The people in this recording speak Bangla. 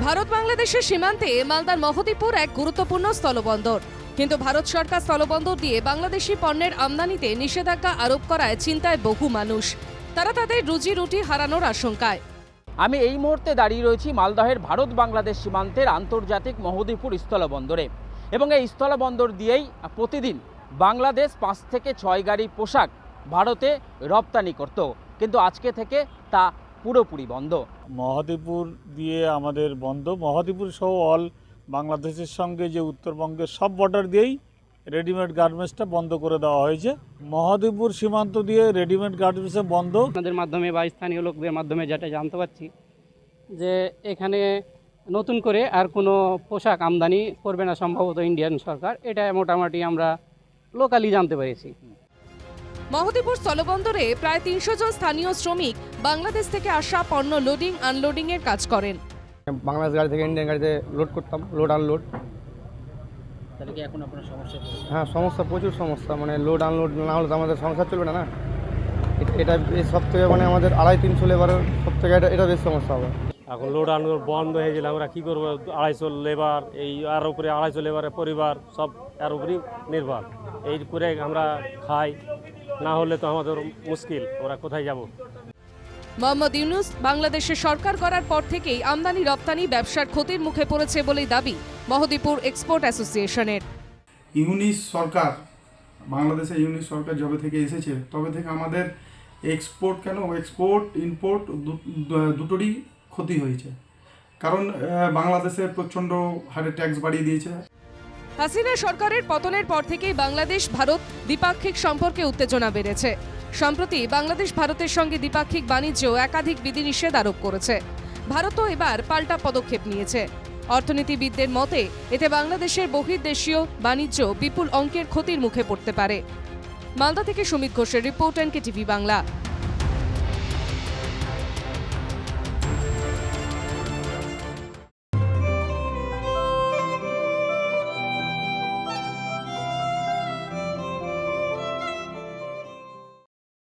ভারত বাংলাদেশের সীমান্তে মালদার মহদীপুর এক গুরুত্বপূর্ণ স্থলবন্দর, কিন্তু ভারত সরকার স্থলবন্দর দিয়ে বাংলাদেশি পণ্যের আমদানিতে নিষেধাজ্ঞা আরোপ করায় চিন্তায় বহু মানুষ। তারা তাদের রুজি রুটি হারানোর আশঙ্কায়। আমি এই মুহূর্তে দাঁড়িয়ে রয়েছি মালদহের ভারত বাংলাদেশ সীমান্তের আন্তর্জাতিক মহদীপুর স্থলবন্দরে, এবং এই স্থলবন্দর দিয়েই প্রতিদিন বাংলাদেশ 5 থেকে 6 গাড়ি পোশাক ভারতে রপ্তানি করত, কিন্তু আজকে থেকে তা পুরোপুরি বন্ধ। মহদীপুর দিয়ে আমাদের বন্ধ, মহদীপুর সহ অল বাংলাদেশের সঙ্গে যে উত্তরবঙ্গের সব বর্ডার দিয়েই রেডিমেড গার্মেন্টসটা বন্ধ করে দেওয়া হয়েছে। মহদীপুর সীমান্ত দিয়ে রেডিমেড গার্মেন্টসে বন্ধ। আপনাদের মাধ্যমে বা স্থানীয় লোকদের মাধ্যমে যেটা জানতে পারছি যে এখানে নতুন করে আর কোনো পোশাক আমদানি করবে না সম্ভবত ইন্ডিয়ান সরকার, এটা মোটামুটি আমরা লোকালি জানতে পেরেছি। মহদীপুর স্থলবন্দরে প্রায় 300 জন স্থানীয় শ্রমিক বাংলাদেশ থেকে আসা পণ্য লোডিং আনলোডিং এর কাজ করেন। বাংলাদেশ গাড়ি থেকে ইন্ডিয়ান গাড়িতে লোড করতাম, লোড আনলোড। তাহলে কি এখন আপনার সমস্যা? হ্যাঁ, সমস্যা, প্রচুর সমস্যা। মানে লোড আনলোড না হলে তো আমাদের সংসার চলবে না। এটা সব থেকে মানে আমাদের 250-300 লেবারের সব থেকে এটা বেশ সমস্যা হবে। এখন লোড আনলোড বন্ধ হয়ে গেলে আমরা কী করবো? 250 লেবার, এই আর উপরে 250 লেবারের পরিবার সব এর উপরেই নির্ভর। এই করে আমরা খাই, না হলে তো আমাদের মুশকিল, ওরা কোথায় যাব? মোহাম্মদ ইউনুস বাংলাদেশের সরকার গড়ার পর থেকেই আমদানি রপ্তানি ব্যবসার ক্ষতির মুখে পড়েছে বলেই দাবি মহদীপুর এক্সপোর্ট অ্যাসোসিয়েশনের। ইউনিস সরকার, বাংলাদেশে ইউনিস সরকার যবে থেকে এসেছে তবে থেকে আমাদের এক্সপোর্ট ইম্পোর্ট দুটোরই ক্ষতি হয়েছে। কারণ বাংলাদেশে প্রচণ্ড হারে ট্যাক্স বাড়িয়ে দিয়েছে। হাসিনা সরকারের পতনের পর থেকেই বাংলাদেশ ভারত দ্বিপাক্ষিক সম্পর্কে উত্তেজনা বেড়েছে। সম্প্রতি বাংলাদেশ ভারতের সঙ্গে দ্বিপাক্ষিক বাণিজ্য একাধিক বিধিনিষেধ আরোপ করেছে। ভারতও এবার পাল্টা পদক্ষেপ নিয়েছে। অর্থনীতিবিদদের মতে এতে বাংলাদেশের বহির্দেশীয় বাণিজ্য বিপুল অঙ্কের ক্ষতির মুখে পড়তে পারে। মালদা থেকে সুমিত ঘোষের রিপোর্ট, NKTV বাংলা।